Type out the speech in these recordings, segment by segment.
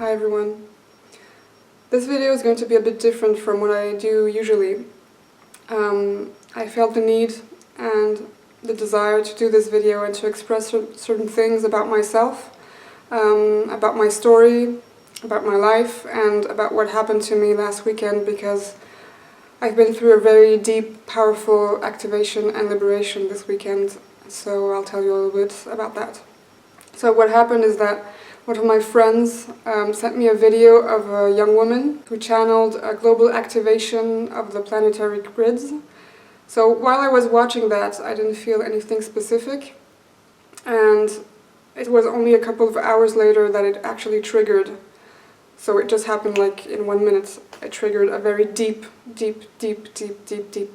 Hi everyone. This video is going to be a bit different from what I do usually. I felt the need and the desire to do this video and to express certain things about myself, about my story, about my life, and about what happened to me last weekend, because I've been through a very deep, powerful activation and liberation this weekend, so I'll tell you a little bit about that. So what happened is that one of my friends sent me a video of a young woman who channeled a global activation of the planetary grids. So while I was watching that, I didn't feel anything specific, and it was only a couple of hours later that it actually triggered. So it just happened like in 1 minute. It triggered a very deep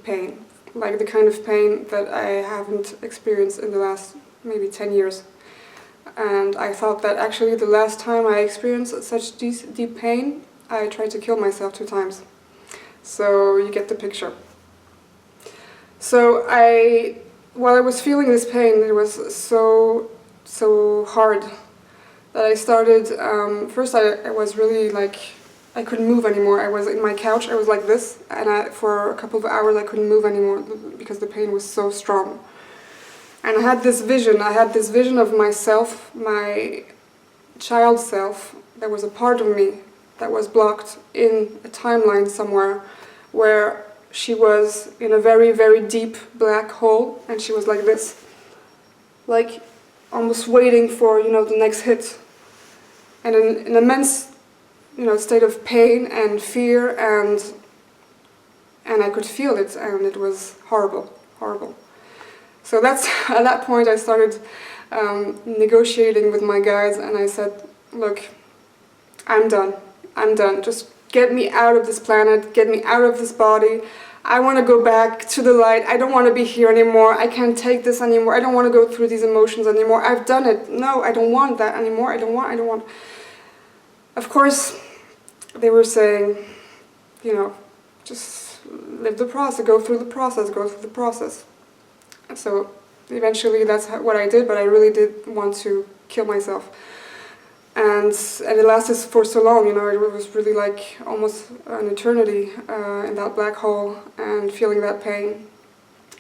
pain. Like the kind of pain that I haven't experienced in the last maybe 10 years. And I thought that actually the last time I experienced such deep pain, I tried to kill myself 2 times. So you get the picture. So while I was feeling this pain, it was so hard that I started, first I was really like, I couldn't move anymore. I was in my couch, I was like this, and for a couple of hours I couldn't move anymore because the pain was so strong. And I had this vision of myself, my child self, that was a part of me that was blocked in a timeline somewhere where she was in a very deep black hole, and she was like this, like almost waiting for, the next hit. And in an immense, state of pain and fear, and I could feel it, and it was horrible. So that's, at that point I started negotiating with my guides, and I said, look, I'm done, just get me out of this planet, get me out of this body. I want to go back to the light. I don't want to be here anymore. I can't take this anymore. I don't want to go through these emotions anymore. I've done it. No, I don't want that anymore. I don't want. Of course, they were saying, just live the process, go through the process. So eventually that's what I did, but I really did want to kill myself. And it lasted for so long, it was really like almost an eternity in that black hole and feeling that pain.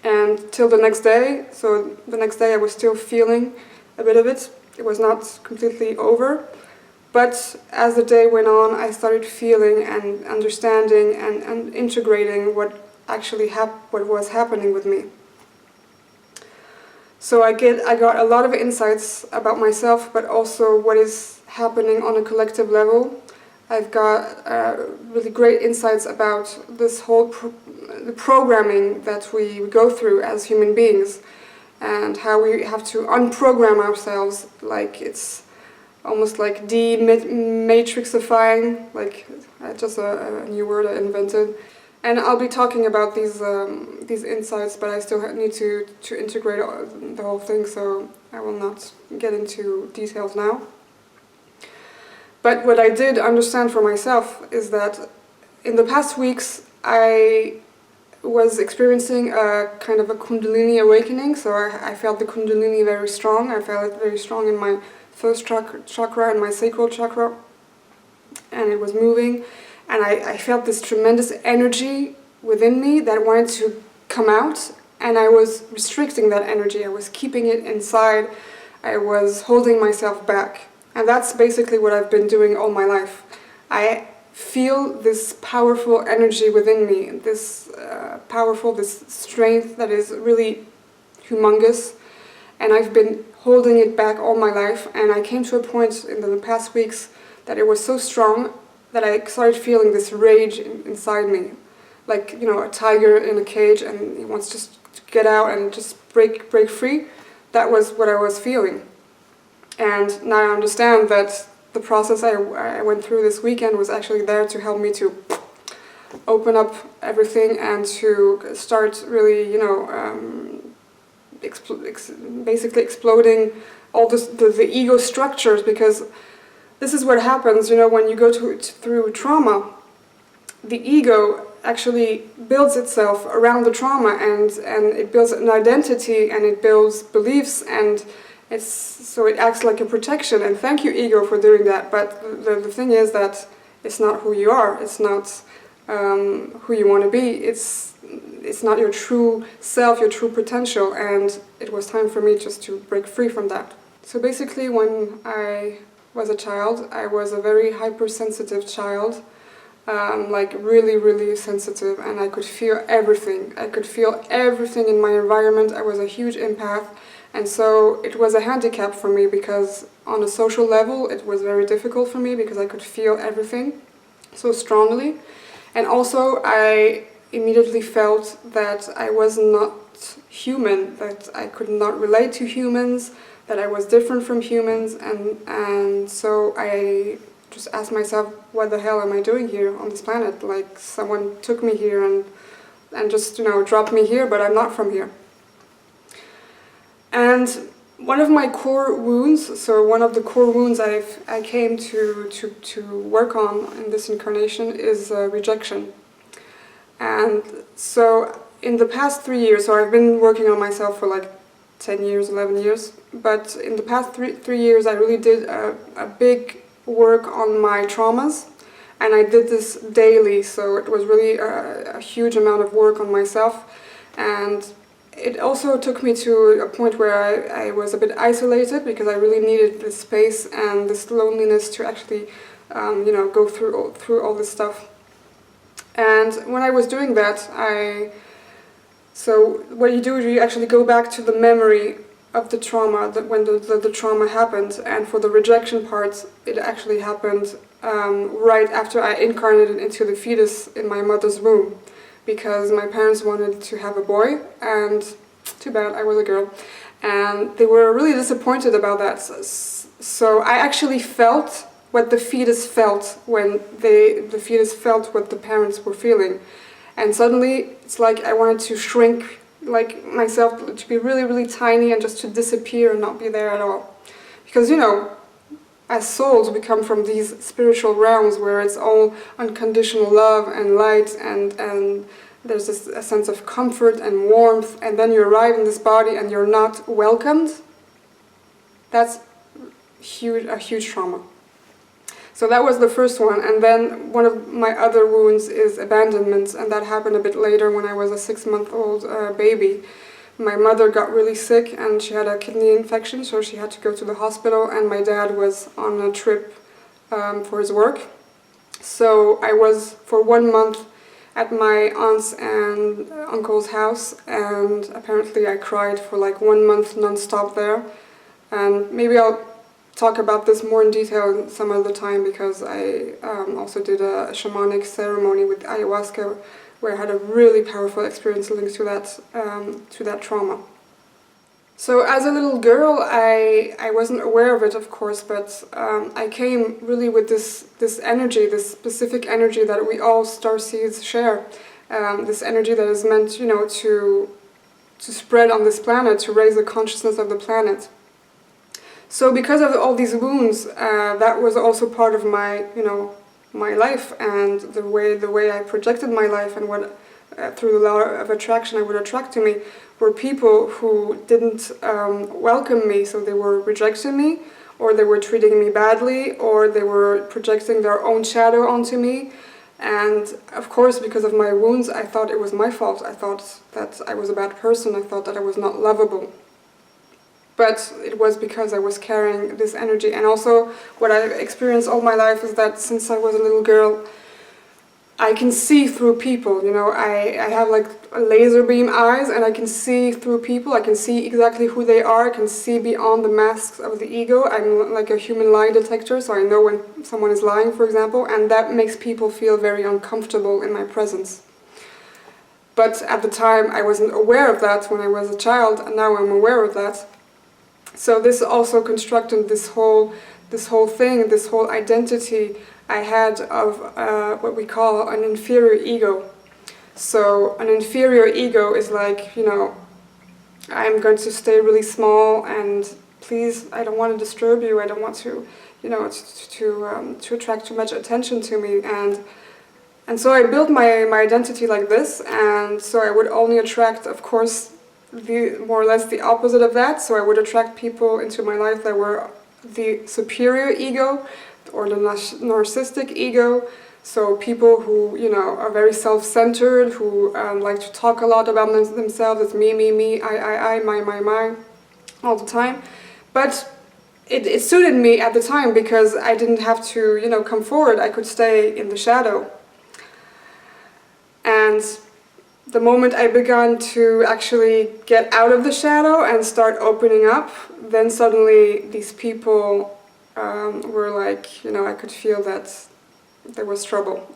And till the next day, so the next day I was still feeling a bit of it. It was not completely over, but as the day went on, I started feeling and understanding and integrating what was happening with me. So I got a lot of insights about myself, but also what is happening on a collective level. I've got really great insights about this whole the programming that we go through as human beings, and how we have to unprogram ourselves, like it's almost like de-matrixifying, like just a new word I invented. And I'll be talking about these insights, but I still need to integrate the whole thing, so I will not get into details now. But what I did understand for myself is that in the past weeks I was experiencing a kind of a Kundalini awakening, so I felt the Kundalini very strong. I felt it very strong in my first chakra and my sacral chakra, and it was moving. And I felt this tremendous energy within me that wanted to come out, and I was restricting that energy. I was keeping it inside. I was holding myself back. And that's basically what I've been doing all my life. I feel this powerful energy within me, this this strength that is really humongous, and I've been holding it back all my life. And I came to a point in the past weeks that it was so strong that I started feeling this rage inside me, like, a tiger in a cage and he wants just to get out and just break free. That was what I was feeling. And now I understand that the process I went through this weekend was actually there to help me to open up everything and to start really, basically exploding all the ego structures, because this is what happens, when you go through trauma. The ego actually builds itself around the trauma, and it builds an identity, and it builds beliefs, and So it acts like a protection, and thank you, ego, for doing that. But the thing is that it's not who you are. It's not who you want to be. It's not your true self, your true potential, and it was time for me just to break free from that. So basically, when I was a child, I was a very hypersensitive child, like really, really sensitive, and I could feel everything. I could feel everything in my environment. I was a huge empath, and so it was a handicap for me because on a social level, it was very difficult for me because I could feel everything so strongly. And also, I immediately felt that I was not human, that I could not relate to humans, that I was different from humans, and so I just asked myself, what the hell am I doing here on this planet? Like, someone took me here and just, dropped me here, but I'm not from here. And one of my core wounds, so one of the core wounds I came to work on in this incarnation is rejection. And so in the past 3 years, so I've been working on myself for like 10 years, 11 years, but in the past three years I really did a big work on my traumas, and I did this daily, so it was really a huge amount of work on myself. And it also took me to a point where I was a bit isolated because I really needed this space and this loneliness to actually, go through all this stuff. And when I was doing that, so what you do is you actually go back to the memory of the trauma, when the trauma happened. And for the rejection part, it actually happened right after I incarnated into the fetus in my mother's womb, because my parents wanted to have a boy, and too bad, I was a girl. And they were really disappointed about that. So I actually felt what the fetus felt when the fetus felt what the parents were feeling. And suddenly, it's like I wanted to shrink, like myself, to be really, really tiny and just to disappear and not be there at all. Because, as souls, we come from these spiritual realms where it's all unconditional love and light, and there's a sense of comfort and warmth, and then you arrive in this body and you're not welcomed. That's a huge trauma. So that was the first one, and then one of my other wounds is abandonment, and that happened a bit later when I was a 6-month-old baby. My mother got really sick and she had a kidney infection, so she had to go to the hospital, and my dad was on a trip for his work. So I was for 1 month at my aunt's and uncle's house, and apparently I cried for like 1 month non-stop there. And maybe I'll talk about this more in detail some other time, because I also did a shamanic ceremony with ayahuasca where I had a really powerful experience linked to that trauma. So as a little girl, I wasn't aware of it, of course, but I came really with this energy, this specific energy that we all starseeds share. This energy that is meant, to spread on this planet, to raise the consciousness of the planet. So because of all these wounds, that was also part of my, my life, and the way I projected my life, and what through the law of attraction I would attract to me were people who didn't welcome me. So they were rejecting me, or they were treating me badly, or they were projecting their own shadow onto me. And of course, because of my wounds, I thought it was my fault. I thought that I was a bad person. I thought that I was not lovable. But it was because I was carrying this energy. And also, what I've experienced all my life is that since I was a little girl, I can see through people. I have like laser beam eyes, and I can see through people. I can see exactly who they are. I can see beyond the masks of the ego. I'm like a human lie detector, so I know when someone is lying, for example, and that makes people feel very uncomfortable in my presence. But at the time, I wasn't aware of that when I was a child, and now I'm aware of that. So this also constructed this whole thing, this whole identity I had of what we call an inferior ego. So an inferior ego is like, I'm going to stay really small, and please, I don't want to disturb you. I don't want to, to attract too much attention to me. And so I built my identity like this, and so I would only attract, of course, more or less the opposite of that. So I would attract people into my life that were the superior ego or the narcissistic ego. So people who, you know, are very self-centered, who like to talk a lot about themselves. It's me, I, my, all the time. But it suited me at the time because I didn't have to, you know, come forward. I could stay in the shadow. And the moment I began to actually get out of the shadow and start opening up, then suddenly these people were like, you know, I could feel that there was trouble.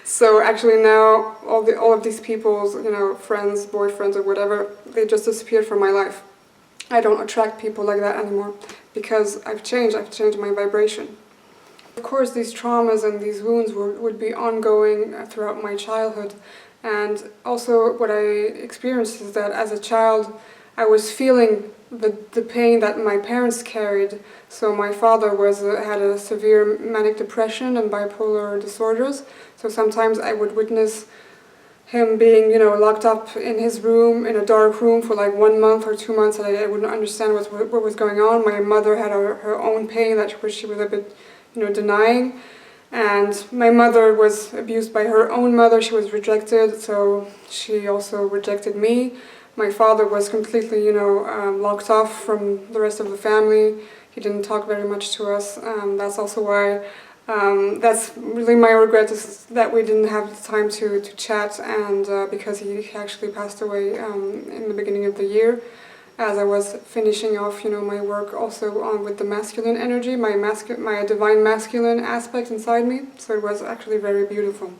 So actually now all of these people's, you know, friends, boyfriends or whatever, they just disappeared from my life. I don't attract people like that anymore because I've changed my vibration. Of course, these traumas and these wounds would be ongoing throughout my childhood. And also what I experienced is that as a child, I was feeling the pain that my parents carried. So my father had a severe manic depression and bipolar disorders. So sometimes I would witness him being, you know, locked up in his room, in a dark room for like 1 month or 2 months, and I wouldn't understand what was going on. My mother had her own pain that she was a bit, you know, denying. And my mother was abused by her own mother. She was rejected, so she also rejected me. My father was completely, you know, locked off from the rest of the family. He didn't talk very much to us. That's also why, that's really my regret, is that we didn't have the time to chat, and because he actually passed away in the beginning of the year, as I was finishing off, you know, my work also on with the masculine energy, my divine masculine aspect inside me. So it was actually very beautiful.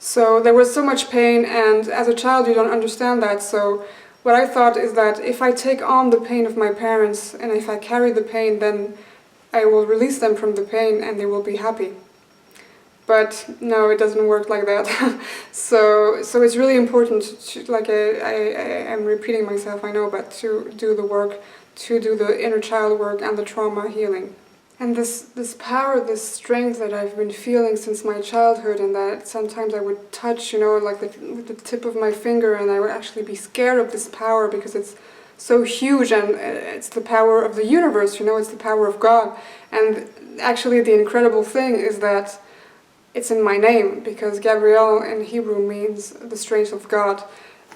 So there was so much pain, and as a child you don't understand that. So what I thought is that if I take on the pain of my parents, and if I carry the pain, then I will release them from the pain and they will be happy. But no, it doesn't work like that. So it's really important to, like I am repeating myself, I know, but to do the work, to do the inner child work and the trauma healing. And this power, this strength that I've been feeling since my childhood, and that sometimes I would touch, you know, like with the tip of my finger, and I would actually be scared of this power because it's so huge, and it's the power of the universe, you know, it's the power of God. And actually the incredible thing is that it's in my name, because Gabrielle in Hebrew means the strength of God.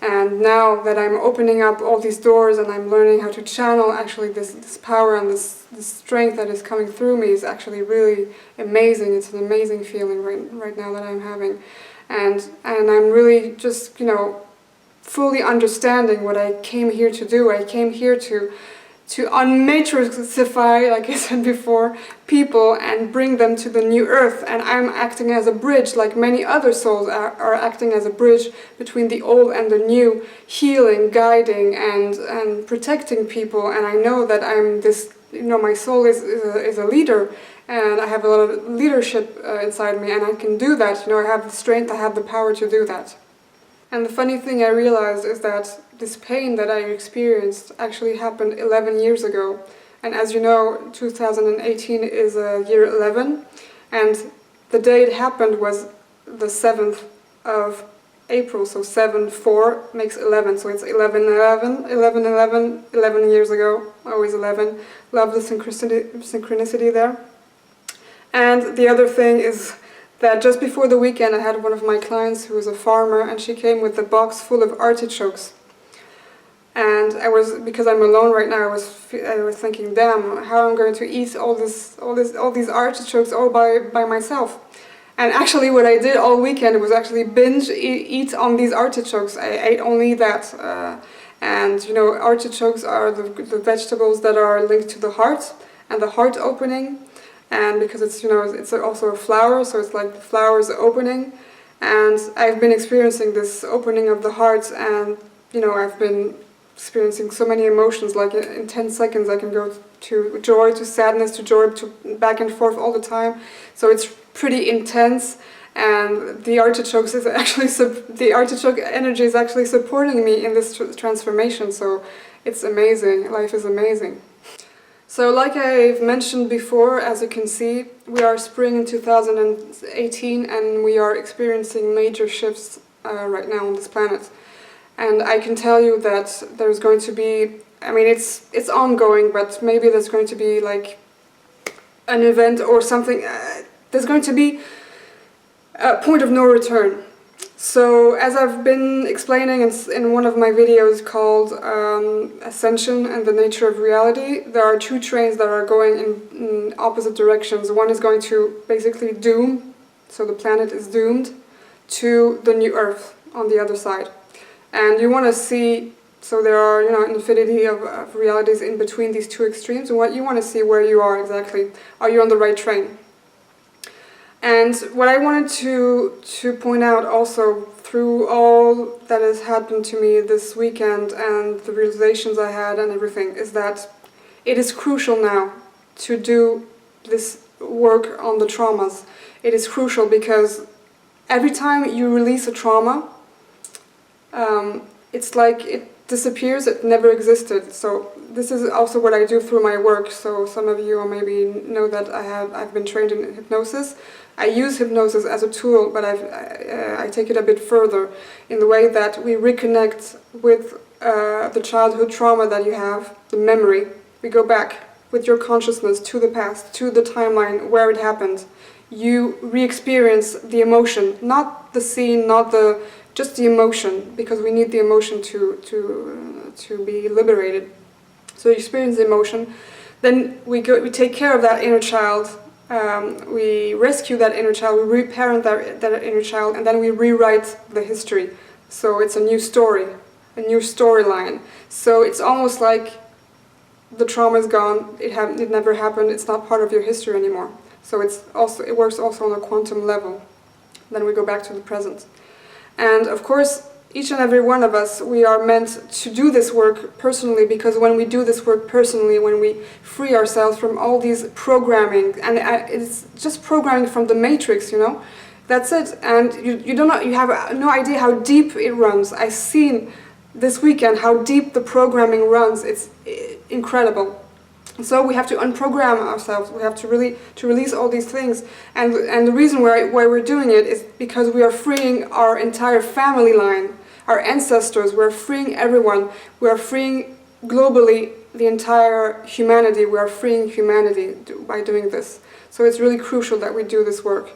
And now that I'm opening up all these doors and I'm learning how to channel actually this power and this strength that is coming through me is actually really amazing. It's an amazing feeling right now that I'm having. And I'm really just, you know, fully understanding what I came here to do. I came here to unmatrixify, like I said before, people and bring them to the new earth. And I'm acting as a bridge, like many other souls are acting as a bridge between the old and the new, healing, guiding, and protecting people. And I know that I'm this, you know, my soul is a leader, and I have a lot of leadership inside me, and I can do that. You know, I have the strength, I have the power to do that. And the funny thing I realized is that this pain that I experienced actually happened 11 years ago. And as you know, 2018 is year 11, and the day it happened was the 7th of April, so 7-4 makes 11, so it's 11 years ago, always 11. Love the synchronicity there. And the other thing is that just before the weekend I had one of my clients who was a farmer, and she came with a box full of artichokes. And because I'm alone right now, I was thinking, damn, how I'm going to eat all these artichokes all by myself. And actually what I did all weekend was actually binge eat on these artichokes. I ate only that. And you know, artichokes are the vegetables that are linked to the heart and the heart opening. And because it's, you know, it's also a flower, so it's like the flower is opening. And I've been experiencing this opening of the heart, and you know, I've been experiencing so many emotions. Like in 10 seconds I can go to joy, to sadness, to joy, to back and forth all the time. So it's pretty intense, and the artichoke energy is actually supporting me in this transformation. So it's amazing. Life is amazing. So like I've mentioned before, as you can see, we are spring in 2018, and we are experiencing major shifts right now on this planet. And I can tell you that there's going to be, I mean, it's ongoing, but maybe there's going to be like an event or something. There's going to be a point of no return. So, as I've been explaining in one of my videos called Ascension and the Nature of Reality, there are two trains that are going in opposite directions. One is going to basically doom, so the planet is doomed, to the new Earth on the other side. And you want to see, so there are, an infinity of realities in between these two extremes, and what you want to see where you are exactly. Are you on the right train? And what I wanted to point out also through all that has happened to me this weekend and the realizations I had and everything is that it is crucial now to do this work on the traumas. It is crucial because every time you release a trauma, it's like it disappears, it never existed. So this is also what I do through my work. So some of you maybe know that I've been trained in hypnosis. I use hypnosis as a tool, but I take it a bit further in the way that we reconnect with the childhood trauma that you have, the memory. We go back with your consciousness to the past, to the timeline where it happened. You re-experience the emotion, not the scene, just the emotion, because we need the emotion to be liberated. So you experience the emotion, then we take care of that inner child. We rescue that inner child, we reparent that inner child, and then we rewrite the history. So it's a new story, a new storyline. So it's almost like the trauma is gone, it never happened, it's not part of your history anymore. So it works also on a quantum level. Then we go back to the present. And of course, each and every one of us, we are meant to do this work personally, because when we do this work personally, when we free ourselves from all these programming, and it's just programming from the matrix, that's it. And you have no idea how deep it runs. I've seen this weekend how deep the programming runs. It's incredible. So we have to unprogram ourselves. We have to release all these things, and the reason why we're doing it is because we are freeing our entire family line, our ancestors. We're freeing everyone. We are freeing globally the entire humanity. We are freeing humanity by doing this. So it's really crucial that we do this work.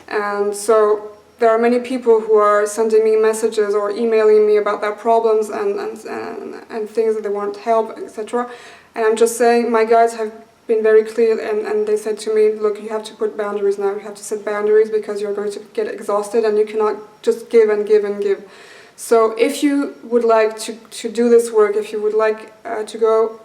And so there are many people who are sending me messages or emailing me about their problems and things that they want help, etc. And I'm just saying, my guides have been very clear, and they said to me, look, you have to put boundaries now. You have to set boundaries because you're going to get exhausted and you cannot just give and give and give. So if you would like to do this work, if you would like to go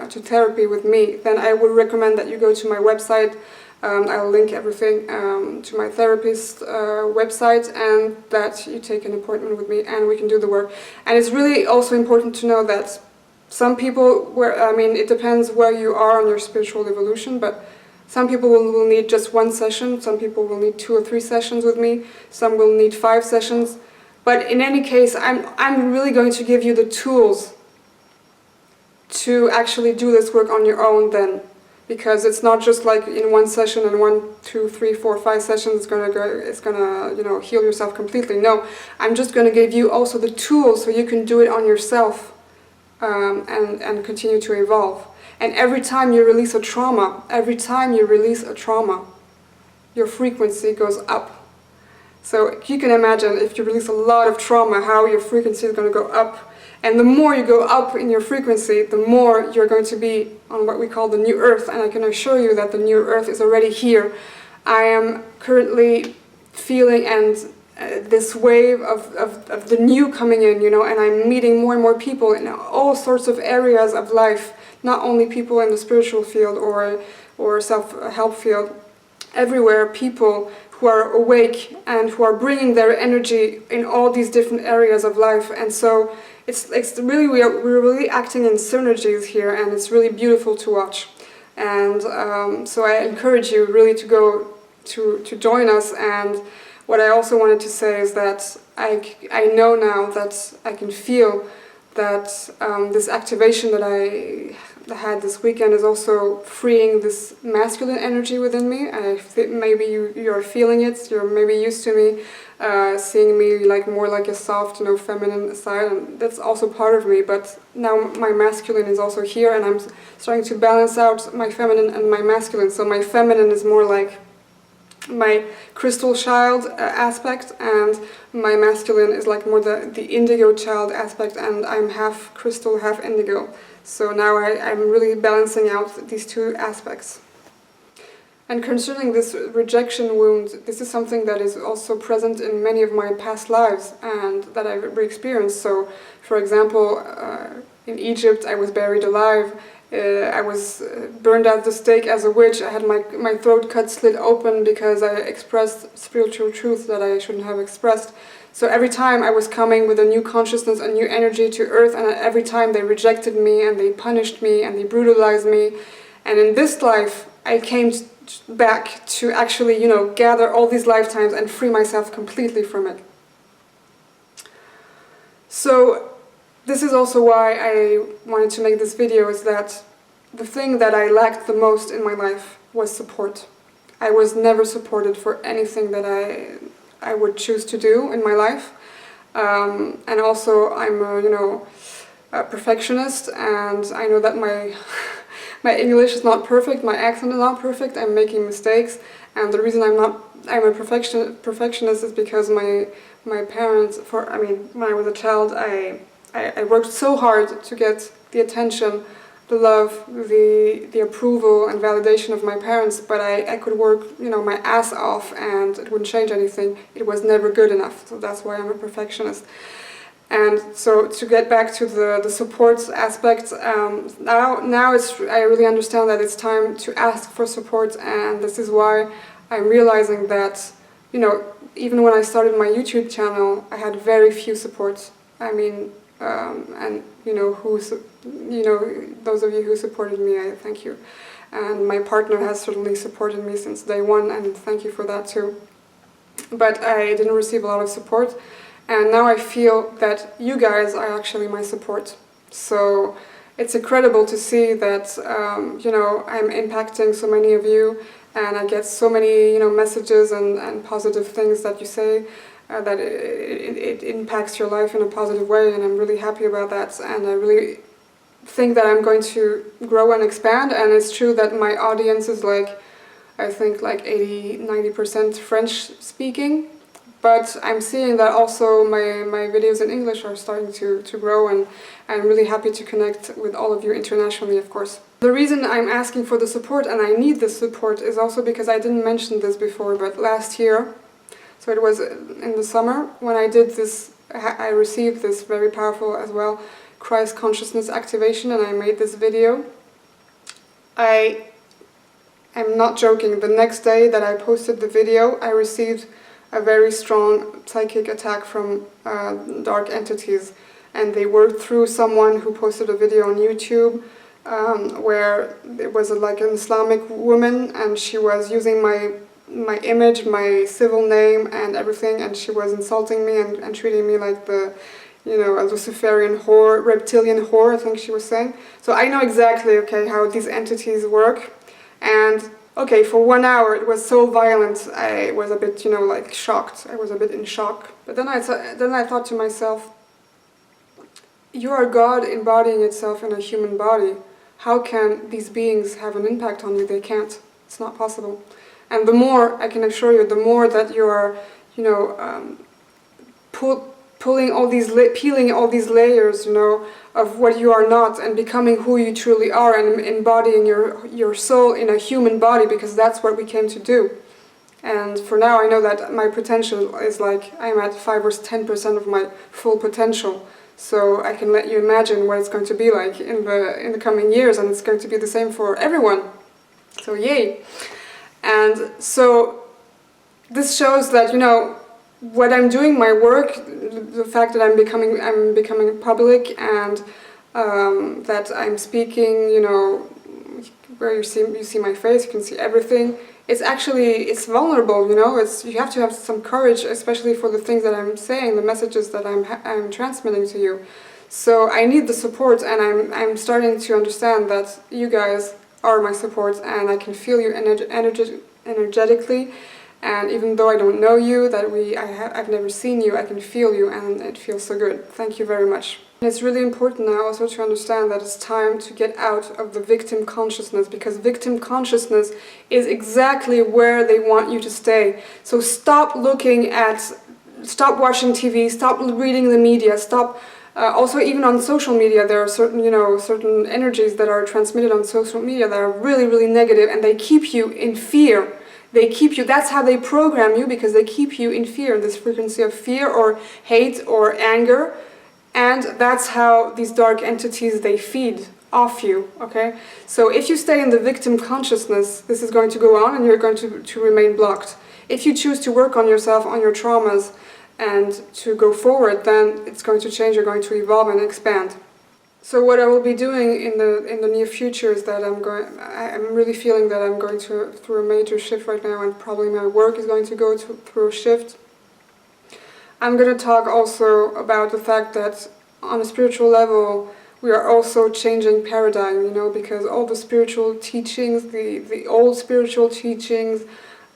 to therapy with me, then I would recommend that you go to my website. I'll link everything to my therapist website, and that you take an appointment with me and we can do the work. And it's really also important to know that some people, it depends where you are on your spiritual evolution, but some people will need just one session, some people will need 2 or 3 sessions with me, some will need 5 sessions. But in any case, I'm really going to give you the tools to actually do this work on your own then. Because it's not just like in one session and 1, 2, 3, 4, 5 sessions it's gonna heal yourself completely. No, I'm just gonna give you also the tools so you can do it on yourself and continue to evolve. And every time you release a trauma, your frequency goes up. So you can imagine if you release a lot of trauma, how your frequency is going to go up. And the more you go up in your frequency, the more you're going to be on what we call the new earth. And I can assure you that the new earth is already here. I am currently feeling this wave of the new coming in, and I'm meeting more and more people in all sorts of areas of life, not only people in the spiritual field or self-help field. Everywhere, people who are awake and who are bringing their energy in all these different areas of life. And so it's really, we're really acting in synergies here, and it's really beautiful to watch. And so I encourage you really to go to join us. And what I also wanted to say is that I know now that I can feel that this activation that had this weekend is also freeing this masculine energy within me. I think maybe you're feeling it. You're maybe used to me seeing me like more like a soft, feminine side, and that's also part of me. But now my masculine is also here, and I'm starting to balance out my feminine and my masculine. So my feminine is more like my crystal child aspect, and my masculine is like more the indigo child aspect, and I'm half crystal, half indigo. So now I'm really balancing out these two aspects. And concerning this rejection wound, this is something that is also present in many of my past lives and that I've experienced. So, for example, in Egypt I was buried alive. I was burned at the stake as a witch. I had my throat slit open because I expressed spiritual truth that I shouldn't have expressed. So every time I was coming with a new consciousness, a new energy to earth, and every time they rejected me and they punished me and they brutalized me. And in this life I came back to actually, gather all these lifetimes and free myself completely from it. So this is also why I wanted to make this video, is that the thing that I lacked the most in my life was support. I was never supported for anything that I would choose to do in my life. And also I'm a perfectionist, and I know that my English is not perfect, my accent is not perfect, I'm making mistakes, and the reason I'm a perfectionist is because my parents, when I was a child, I worked so hard to get the attention, the love, the approval and validation of my parents, but I could work, my ass off and it wouldn't change anything. It was never good enough, so that's why I'm a perfectionist. And so to get back to the support aspect, now I really understand that it's time to ask for support, and this is why I'm realizing that, even when I started my YouTube channel, I had very few supports. And those of you who supported me, I thank you. And my partner has certainly supported me since day one, and thank you for that too. But I didn't receive a lot of support. And now I feel that you guys are actually my support. So it's incredible to see that, I'm impacting so many of you, and I get so many, messages and positive things that you say, that it impacts your life in a positive way, and I'm really happy about that. And I really think that I'm going to grow and expand, and it's true that my audience is I think 80–90% French speaking. But I'm seeing that also my videos in English are starting to grow, and I'm really happy to connect with all of you internationally, of course. The reason I'm asking for the support, and I need this support, is also because I didn't mention this before, but last year, so it was in the summer, when I did this, I received this very powerful as well, Christ consciousness activation, and I made this video. I'm not joking, the next day that I posted the video, I received a very strong psychic attack from dark entities, and they worked through someone who posted a video on YouTube where it was like an Islamic woman, and she was using my image, my civil name and everything, and she was insulting me and treating me like a Luciferian whore, reptilian whore, I think she was saying. So I know exactly, how these entities work, and for 1 hour it was so violent, I was a bit, shocked. I was a bit in shock. But then I thought to myself, you are God embodying itself in a human body. How can these beings have an impact on you? They can't. It's not possible. And the more, I can assure you, the more that you are, peeling all these layers, of what you are not, and becoming who you truly are, and embodying your soul in a human body, because that's what we came to do. And for now I know that my potential is I'm at 5 or 10% of my full potential. So I can let you imagine what it's going to be like in the coming years, and it's going to be the same for everyone. So yay! And so this shows that, what I'm doing, my work, the fact that I'm becoming public, and that I'm speaking, where you see my face, you can see everything. It's vulnerable, you have to have some courage, especially for the things that I'm saying, the messages that I'm transmitting to you. So I need the support, and I'm starting to understand that you guys are my support, and I can feel you energetically. And even though I don't know you, I've never seen you, I can feel you, and it feels so good. Thank you very much. And it's really important now also to understand that it's time to get out of the victim consciousness, because victim consciousness is exactly where they want you to stay. So stop watching TV, stop reading the media, stop. Also, even on social media, there are certain energies that are transmitted on social media that are really, really negative, and they keep you in fear. That's how they program you, because they keep you in fear, in this frequency of fear or hate or anger. And that's how these dark entities, they feed off you, okay? So if you stay in the victim consciousness, this is going to go on and you're going to remain blocked. If you choose to work on yourself, on your traumas, and to go forward, then it's going to change, you're going to evolve and expand. So what I will be doing in the near future is that I'm really feeling that I'm going through a major shift right now, and probably my work is going to go through a shift. I'm going to talk also about the fact that on a spiritual level we are also changing paradigm, because all the spiritual teachings, the old spiritual teachings,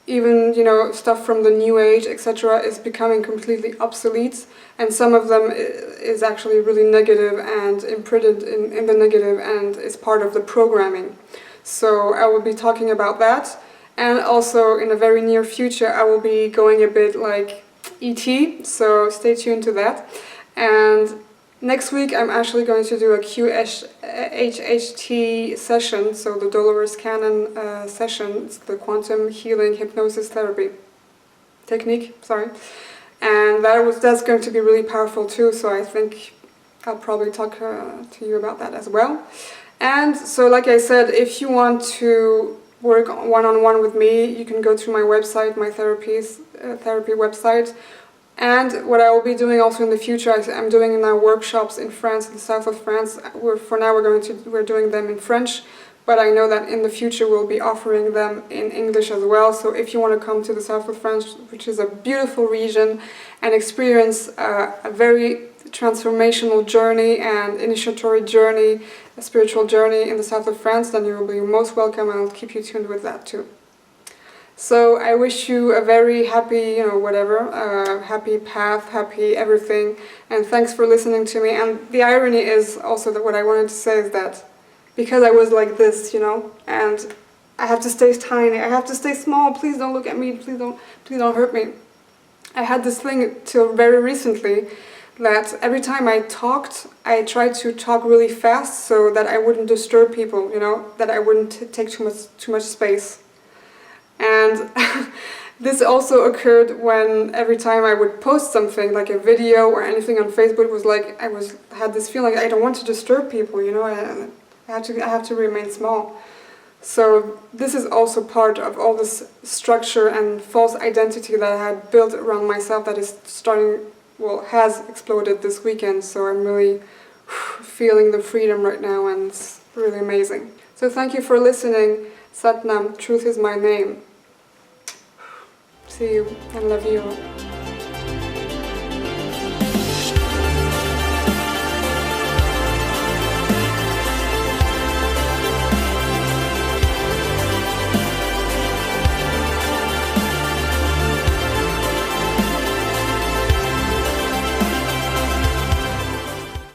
even stuff from the New Age, etc., is becoming completely obsolete, and some of them is actually really negative and imprinted in the negative, and is part of the programming. So I will be talking about that, and also in the very near future I will be going a bit like ET, so stay tuned to that. And next week I'm actually going to do a QHHT session, so the Dolores Cannon session. It's the quantum healing hypnosis therapy technique, and that's going to be really powerful too, so I think I'll probably talk to you about that as well. And so, like I said, if you want to work one-on-one with me, you can go to my website, my therapy website. And what I will be doing also in the future, I'm doing now workshops in France, in the south of France. For now we're doing them in French, but I know that in the future we'll be offering them in English as well. So if you want to come to the south of France, which is a beautiful region, and experience a very transformational journey and initiatory journey, a spiritual journey in the south of France, then you will be most welcome, and I'll keep you tuned with that too. So I wish you a very happy, happy path, happy everything, and thanks for listening to me. And the irony is also that what I wanted to say is that because I was like this, and I have to stay tiny, I have to stay small, please don't look at me, please don't hurt me. I had this thing till very recently that every time I talked, I tried to talk really fast so that I wouldn't disturb people, that I wouldn't take too much space. And this also occurred when every time I would post something, like a video or anything on Facebook, was like I had this feeling I don't want to disturb people, I have to remain small. So this is also part of all this structure and false identity that I had built around myself that is has exploded this weekend. So I'm really feeling the freedom right now, and it's really amazing. So thank you for listening. Satnam, truth is my name. See you and love you.